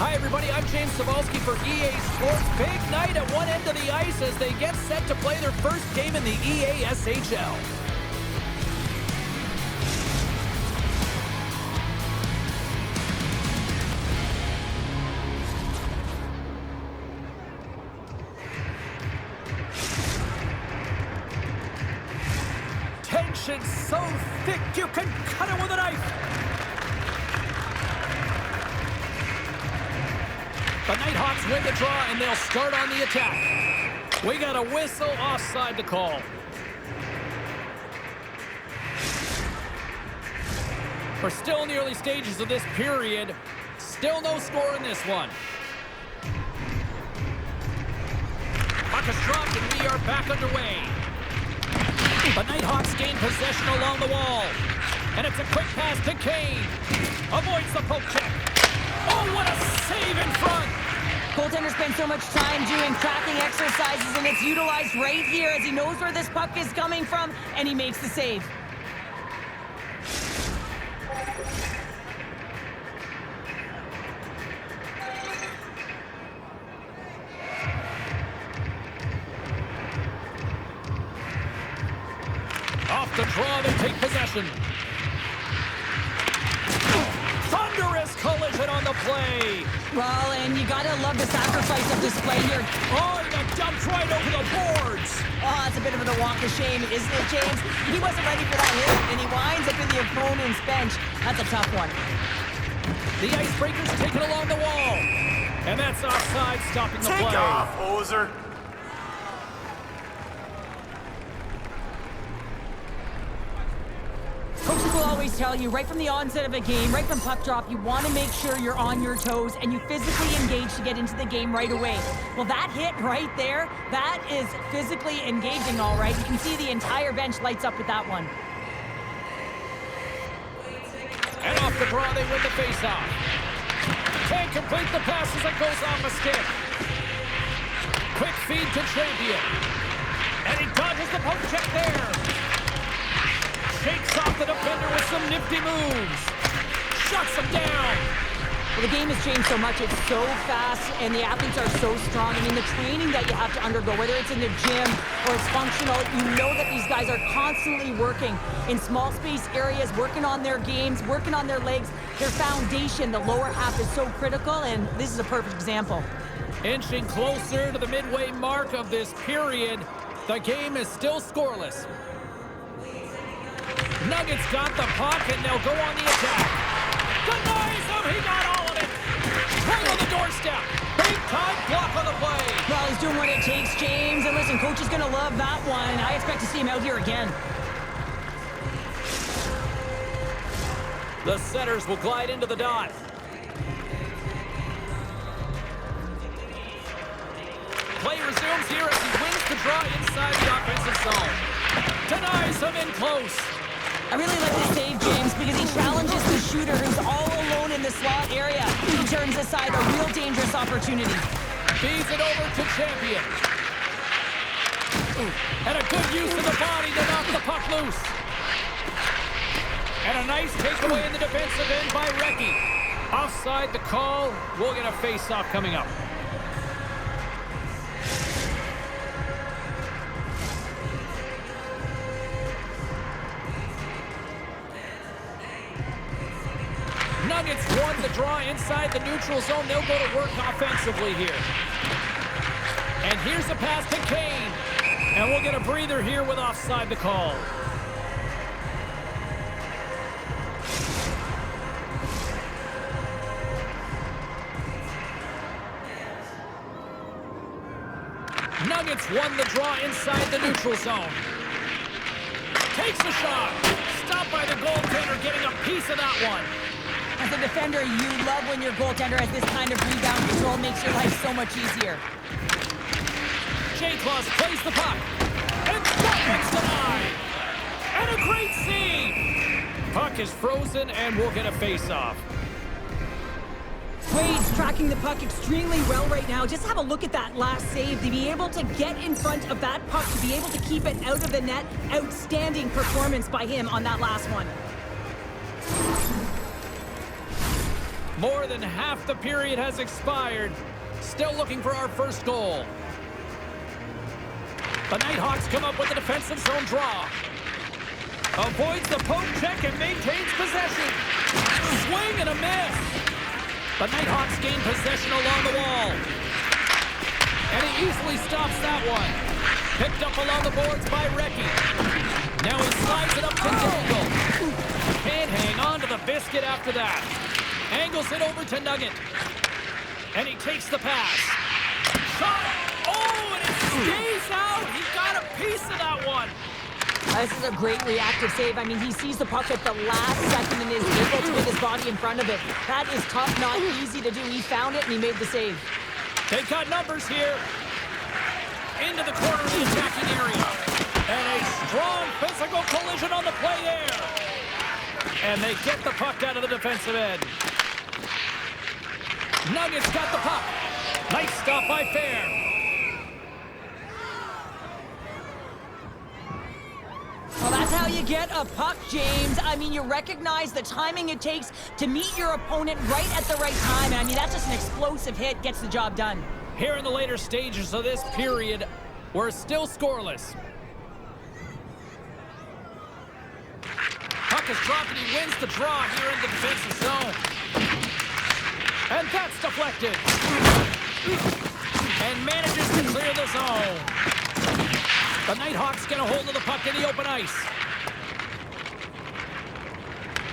Hi, everybody. I'm James Cebulski for EA Sports. Big night at one end of the ice as they get set to play their first game in the EASHL. Tension so thick you can cut it with a knife. The Nighthawks win the draw, and they'll start on the attack. We got a whistle offside to call. We're still in the early stages of this period. Still no score in this one. Puck is dropped, and we are back underway. The Nighthawks gain possession along the wall. And it's a quick pass to Kane. Avoids the poke check. Oh, what a save in front! Goaltender spends so much time doing tracking exercises, and it's utilized right here as he knows where this puck is coming from, and he makes the save. Off the draw, they take possession. Thunderous collision on the play. Well, and you gotta love the sacrifice of this play here. Oh, he got dumped right over the boards. Oh, it's a bit of a walk of shame, isn't it, James? He wasn't ready for that hit, and he winds up in the opponent's bench. That's a tough one. The Icebreakers take it along the wall. And that's offside, stopping the play. Take off, hoser. Coaches will always tell you, right from the onset of a game, right from puck drop, you want to make sure you're on your toes and you physically engage to get into the game right away. Well, that hit right there, that is physically engaging, all right. You can see the entire bench lights up with that one. And off the draw, they win the faceoff. Can't complete the pass as it goes off a stick. Quick feed to Champion. And he dodges the poke check there. Shakes off the defender with some nifty moves. Shuts him down. Well, the game has changed so much. It's so fast, and the athletes are so strong. I mean, the training that you have to undergo, whether it's in the gym or it's functional, you know that these guys are constantly working in small space areas, working on their games, working on their legs. Their foundation, the lower half, is so critical, and this is a perfect example. Inching closer to the midway mark of this period, the game is still scoreless. Nuggets got the puck, and they'll go on the attack. Denies him! He got all of it! Right on the doorstep! Big-time block on the play! Well, he's doing what it takes, James. And listen, coach is going to love that one. I expect to see him out here again. The setters will glide into the dot. Play resumes here as he wins the draw inside the offensive zone. Denies him in close. I really like this save, James, because he challenges the shooter who's all alone in the slot area. He turns aside a real dangerous opportunity. Feeds it over to Champion. And a good use of the body to knock the puck loose. And a nice takeaway in the defensive end by Recchi. Offside the call. We'll get a face-off coming up. Nuggets won the draw inside the neutral zone. They'll go to work offensively here. And here's a pass to Kane. And we'll get a breather here with offside the call. Nuggets won the draw inside the neutral zone. Takes a shot. Stopped by the goaltender, getting a piece of that one. As a defender, you love when your goaltender has this kind of rebound control. Makes your life so much easier. J-Claus plays the puck. And that one's denied. And a great save. Puck is frozen, and we'll get a face-off. Wade's tracking the puck extremely well right now. Just have a look at that last save. To be able to get in front of that puck, to be able to keep it out of the net. Outstanding performance by him on that last one. More than half the period has expired. Still looking for our first goal. The Nighthawks come up with a defensive zone draw. Avoids the poke check and maintains possession. Swing and a miss. The Nighthawks gain possession along the wall. And he easily stops that one. Picked up along the boards by Recchi. Now he slides it up to Dangle. Can't hang on to the biscuit after that. Angles it over to Nugget. And he takes the pass. Shot! Oh, and it stays out! He got a piece of that one! This is a great reactive save. I mean, he sees the puck at the last second and is able to get his body in front of it. That is tough, not easy to do. He found it and he made the save. They've got numbers here. Into the corner of the attacking area. And a strong physical collision on the play there. And they get the puck out of the defensive end. Nuggets got the puck. Nice stop by Fair. Well, that's how you get a puck, James. I mean, you recognize the timing it takes to meet your opponent right at the right time. I mean, that's just an explosive hit, gets the job done. Here in the later stages of this period, we're still scoreless. Puck is dropped and he wins the draw here in the defensive zone. And that's deflected. And manages to clear the zone. The Nighthawks get a hold of the puck in the open ice.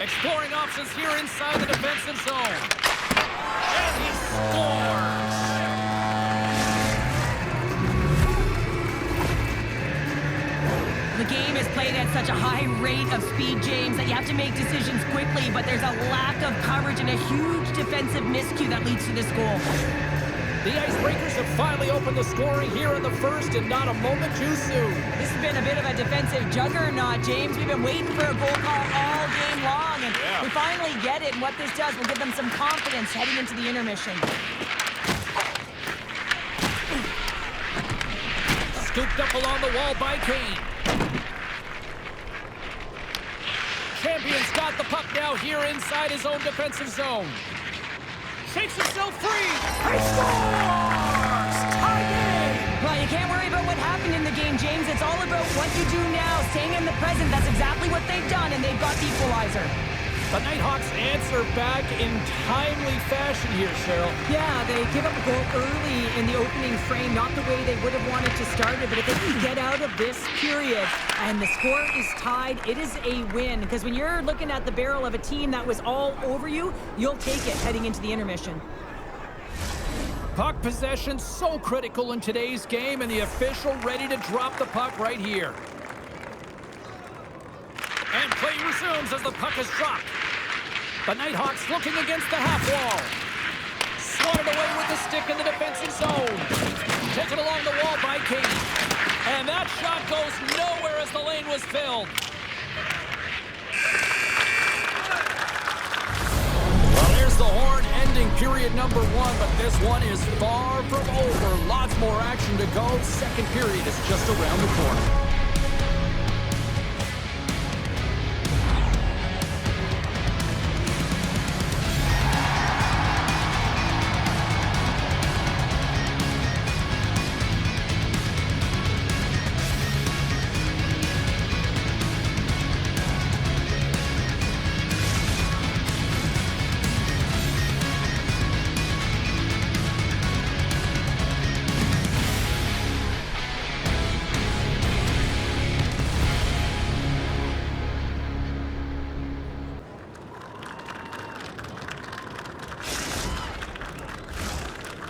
Exploring options here inside the defensive zone. And he scores! The game is played at such a high rate of speed, James, that you have to make decisions quickly, but there's a lack of coverage and a huge defensive miscue that leads to this goal. The Icebreakers have finally opened the scoring here in the first, and not a moment too soon. This has been a bit of a defensive juggernaut, James. We've been waiting for a goal call all game long, and we finally get it, and what this does will give them some confidence heading into the intermission. Scooped up along the wall by Kane. Champion's got the puck now here inside his own defensive zone. Shakes himself free. He scores! Tie game! Well, you can't worry about what happened in the game, James. It's all about what you do now, staying in the present. That's exactly what they've done, and they've got the equalizer. The Nighthawks answer back in timely fashion here, Cheryl. Yeah, they give up a goal early in the opening frame, not the way they would have wanted to start it, but if they can get out of this period and the score is tied, it is a win. Because when you're looking at the barrel of a team that was all over you, you'll take it heading into the intermission. Puck possession so critical in today's game, and the official ready to drop the puck right here. And play resumes as the puck is dropped. The Nighthawks looking against the half wall. Swatted away with the stick in the defensive zone. Taken along the wall by Kane. And that shot goes nowhere as the lane was filled. Well, there's the horn ending period number 1, but this one is far from over. Lots more action to go. Second period is just around the corner.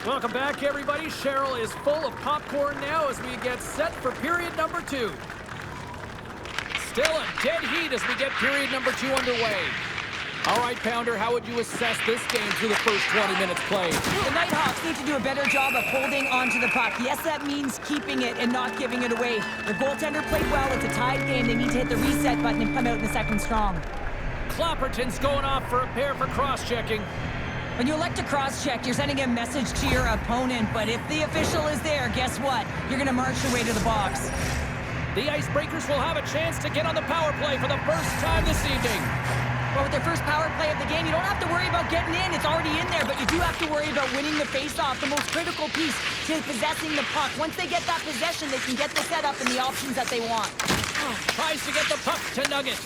Welcome back, everybody. Cheryl is full of popcorn now as we get set for period number 2. Still a dead heat as we get period number 2 underway. All right, Pounder, how would you assess this game through the first 20 minutes played? The Nighthawks need to do a better job of holding onto the puck. Yes, that means keeping it and not giving it away. The goaltender played well. It's a tied game. They need to hit the reset button and come out in the second strong. Clapperton's going off for a pair for cross-checking. When you elect to cross-check, you're sending a message to your opponent, but if the official is there, guess what? You're going to march your way to the box. The Icebreakers will have a chance to get on the power play for the first time this evening. Well, with their first power play of the game, you don't have to worry about getting in. It's already in there, but you do have to worry about winning the face-off, the most critical piece to possessing the puck. Once they get that possession, they can get the setup and the options that they want. Tries to get the puck to Nugget.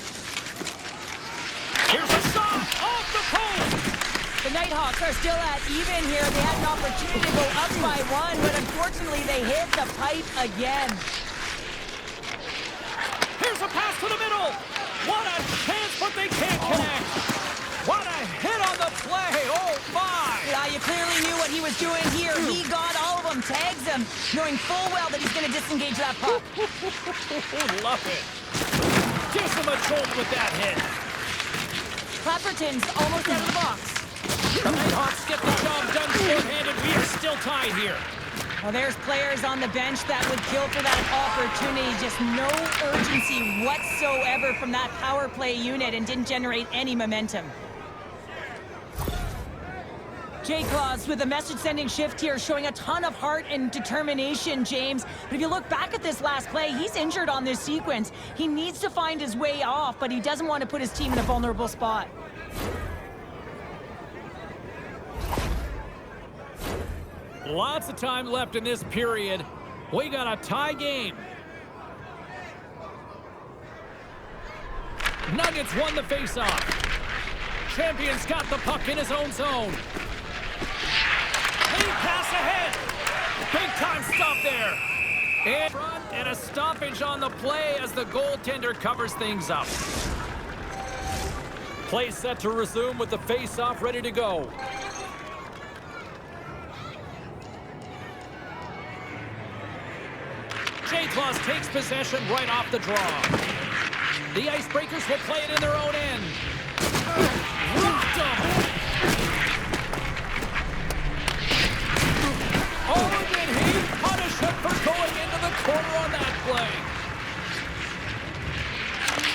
Here's a shot off the post. The Nighthawks are still at even here. They had an opportunity to go up by one, but unfortunately they hit the pipe again. Here's a pass to the middle. What a chance, but they can't connect. What a hit on the play. Oh, my. Yeah, you clearly knew what he was doing here. He got all of them, tags them, knowing full well that he's going to disengage that puck. Love it. Gives him a jolt with that hit. Clapperton's almost out of the box. The Nighthawks get the job done short-handed. We are still tied here. Well, there's players on the bench that would kill for that opportunity. Just no urgency whatsoever from that power play unit and didn't generate any momentum. J-Claws with a message-sending shift here, showing a ton of heart and determination, James. But if you look back at this last play, he's injured on this sequence. He needs to find his way off, but he doesn't want to put his team in a vulnerable spot. Lots of time left in this period. We got a tie game. Nuggets won the faceoff. Champion's got the puck in his own zone. Lead pass ahead. Big time stop there. In front and a stoppage on the play as the goaltender covers things up. Play set to resume with the faceoff ready to go. J-Claws takes possession right off the draw. The Icebreakers will play it in their own end. Rocked him! Oh, did he punish him for going into the corner on that play?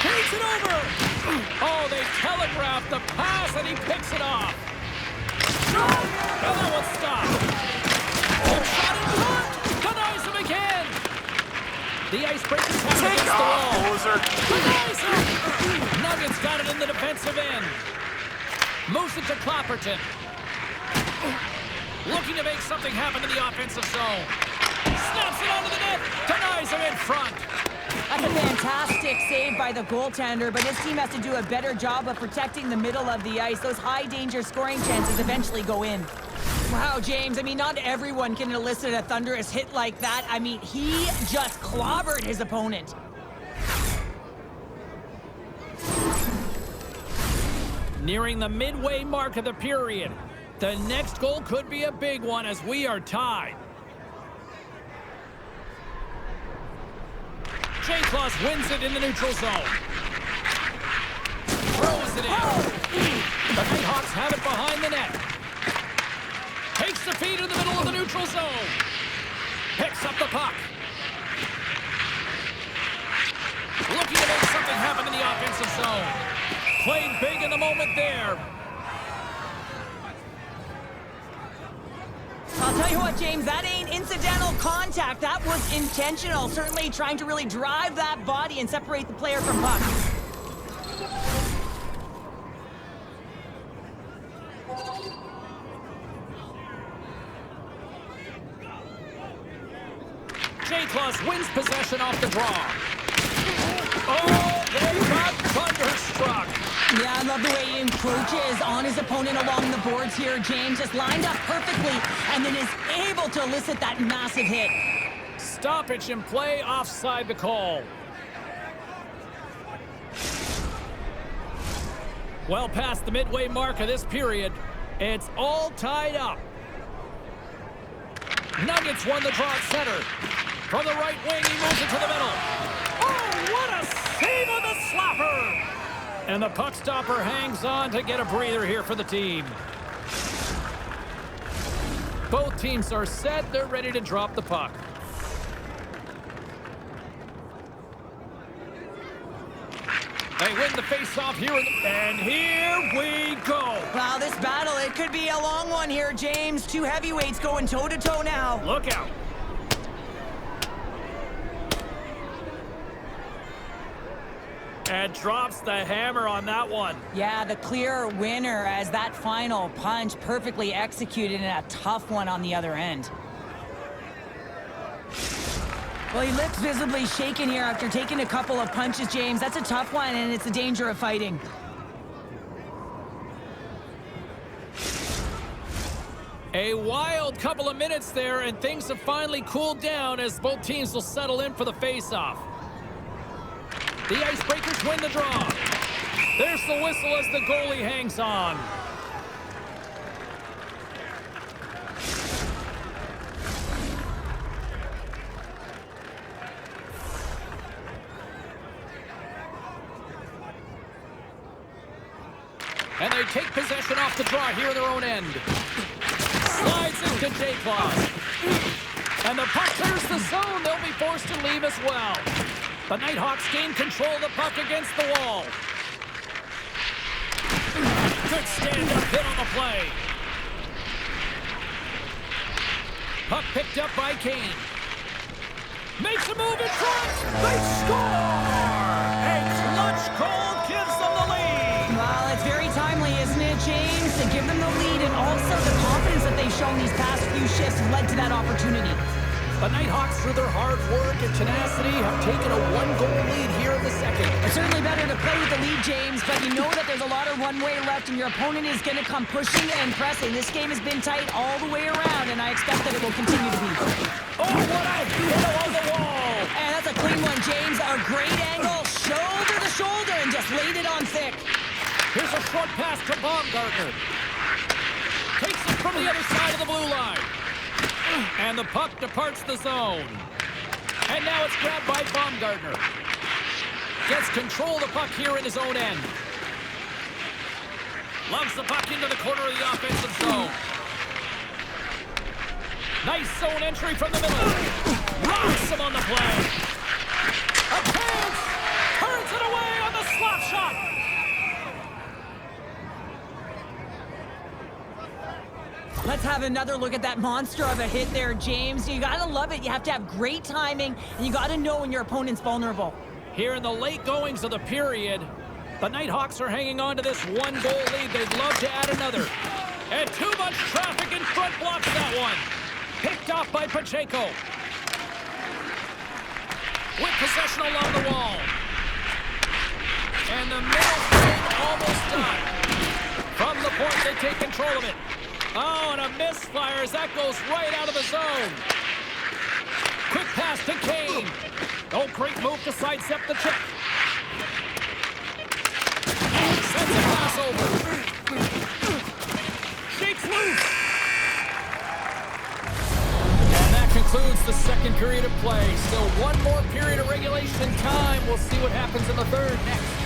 Takes it over! Oh, they telegraphed the pass and he picks it off. And that one stopped. Oh, shot in front! Denies him again! The Icebreakers have it against the wall. Nuggets got it in the defensive end. Moves it to Clapperton. Looking to make something happen in the offensive zone. Snaps it onto the net. Denies him in front. That's a fantastic save by the goaltender, but his team has to do a better job of protecting the middle of the ice. Those high-danger scoring chances eventually go in. Wow, James, I mean, not everyone can elicit a thunderous hit like that. I mean, he just clobbered his opponent. Nearing the midway mark of the period. The next goal could be a big one as we are tied. J-Claws wins it in the neutral zone. Throws it in. The Nighthawks have it behind the net. Takes the feed in the middle of the neutral zone. Picks up the puck. Looking to make something happen in the offensive zone. Played big in the moment there. I'll tell you what, James, that ain't incidental contact. That was intentional. Certainly trying to really drive that body and separate the player from puck. J-Claws wins possession off the draw. Oh, they got thunderstruck. Yeah, I love the way he encroaches on his opponent along the boards here, James. Just lined up perfectly and then is able to elicit that massive hit. Stoppage in play, offside the call. Well past the midway mark of this period, it's all tied up. Nuggets won the draw at center. From the right wing, he moves it to the middle. Oh, what a save on the slapper! And the puck stopper hangs on to get a breather here for the team. Both teams are set. They're ready to drop the puck. They win the face-off here, and here we go. Wow, this battle, it could be a long one here, James. Two heavyweights going toe-to-toe now. Look out. And drops the hammer on that one. Yeah, the clear winner as that final punch perfectly executed and a tough one on the other end. Well, he looks visibly shaken here after taking a couple of punches, James. That's a tough one, and it's the danger of fighting. A wild couple of minutes there, and things have finally cooled down as both teams will settle in for the face-off. The Icebreakers win the draw. There's the whistle as the goalie hangs on. And they take possession off the draw here in their own end. Slides into J-Claws. And the puck clears the zone. They'll be forced to leave as well. The Nighthawks gain control of the puck against the wall. Good stand-up hit on the play. Puck picked up by Kane. Makes a move in front. They score! A clutch goal gives them the lead. Well, it's very timely, isn't it, James? To give them the lead, and also the confidence that they've shown these past few shifts led to that opportunity. The Nighthawks, through their hard work and tenacity, have taken a one-goal lead here in the second. It's certainly better to play with the lead, James, but you know that there's a lot of runway left, and your opponent is going to come pushing and pressing. This game has been tight all the way around, and I expect that it will continue to be. Oh, what a hit on the wall! And that's a clean one, James. A great angle, shoulder to shoulder, and just laid it on thick. Here's a short pass to Baumgartner. Takes it from the other side of the blue line. And the puck departs the zone. And now it's grabbed by Baumgartner. Gets control of the puck here in his own end. Loves the puck into the corner of the offensive zone. Nice zone entry from the middle. Rocks him on the play. A chance! Turns it away on the slap shot. Let's have another look at that monster of a hit there, James. You gotta love it. You have to have great timing, and you gotta know when your opponent's vulnerable. Here in the late goings of the period, the Nighthawks are hanging on to this one-goal lead. They'd love to add another. And too much traffic in front blocks that one. Picked off by Pacheco. With possession along the wall. And the middle frame almost done. From the point, they take control of it. Oh, and a misfire as that goes right out of the zone. Quick pass to Kane. Oh, great move to sidestep the check. Sends a pass over. Shakes loose. And that concludes the second period of play. Still one more period of regulation time. We'll see what happens in the third next.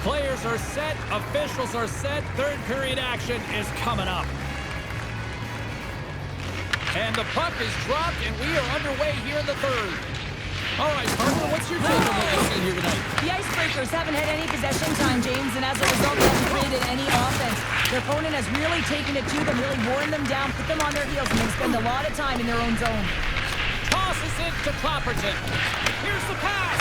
Players are set, officials are set, third period action is coming up. And the puck is dropped, and we are underway here in the third. All right, Parker, what's your take on what we've seen here tonight? The Icebreakers haven't had any possession time, James, and as a result, they haven't created any offense. Their opponent has really taken it to them, really worn them down, put them on their heels, and they spend a lot of time in their own zone. Tosses it to Clapperton. Here's the pass.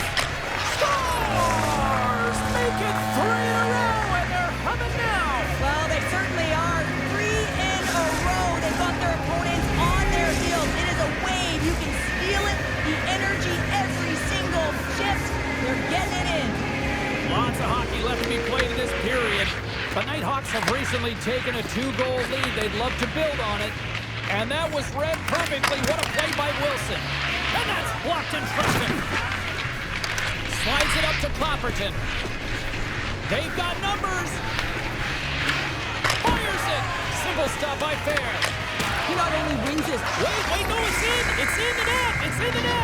Scores! Make it 3 in a row, and they're humming now. Well, they certainly are. 3 in a row. They've got their opponents on their heels. It is a wave. You can feel it. The energy every single shift. They're getting it in. Lots of hockey left to be played in this period. The Nighthawks have recently taken a 2-goal lead. They'd love to build on it. And that was read perfectly. What a play by Wilson. And that's blocked in traffic. Slides it up to Clapperton. They've got numbers. Fires Simple stop by Fair. He not only wins this. Wait, no, it's in! It's in the net! It's in the net!